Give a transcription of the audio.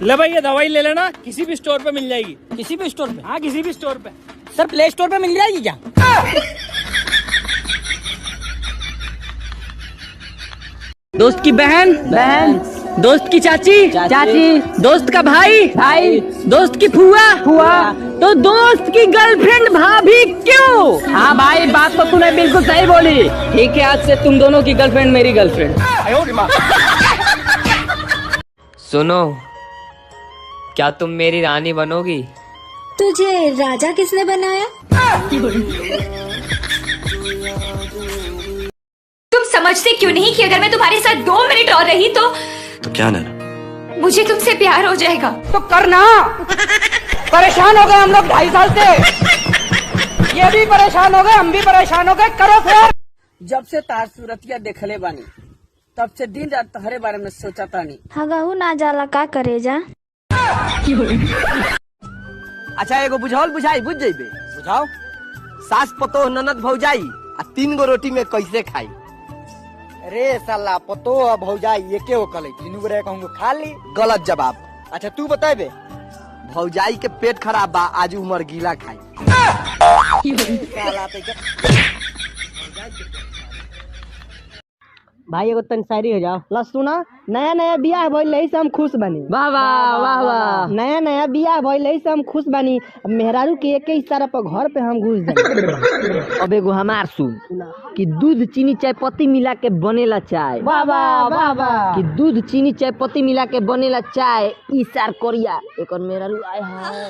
ले भाई ये दवाई ले लेना, किसी भी स्टोर पे मिल जाएगी। किसी भी स्टोर पे? हाँ किसी भी स्टोर पे। सर प्ले स्टोर पे मिल जाएगी क्या? दोस्त की बहन, दोस्त की चाची, दोस्त का भाई, दोस्त की फुआ, तो दोस्त की गर्लफ्रेंड भाभी क्यों? हाँ भाई, बात तो तूने बिल्कुल सही बोली। ठीक है, आज से तुम दोनों की गर्लफ्रेंड मेरी गर्लफ्रेंड। सुनो, क्या तुम मेरी रानी बनोगी? तुझे राजा किसने बनाया? तुम समझते क्यों नहीं कि अगर मैं तुम्हारे साथ 2 मिनट और रही तो क्या नैना? मुझे तुमसे प्यार हो जाएगा। तो करना। परेशान हो गए हम लोग 2.5 साल से। ये भी परेशान हो गए, हम भी परेशान हो गए। करो फिर। जब से तार सूरतिया देखले बानी तब से दिन रात तहरे बारे में सोचा तानी। हगहू ना जाला का करे जा। अच्छा एगो बुझाओ बुझाई बुझ जेबे। बुझाओ। सास पतो ननद भौजाई आ 3 गो रोटी में कैसे खाई? रे साला पतो भौजाई एके हो कले, तीनों गोरे कहूंगा खा ली। गलत जवाब। अच्छा तू बताबे। भौजाई के पेट खराब बा, आज उमर गीला खाई। साला पे भाई एगो तन शायरी हो जाओ। ला सुना, नया नया बियाह भइल रही से हम खुश बनी। वाह वाह वाह वाह। नया नया बियाह भइल रही से हम खुश बनी। अब मेहरारू के एक इशारा पर घर पे हम घुस जाए। अब एगो हमार सुन कि दूध चीनी चाय पत्ती मिला के बनेला चाय। वाह वाह वाह वाह। कि दूध चीनी चाय पत्ती मिला के बनेला चाय। इशार करिया एकर मेहरारू आए हाय।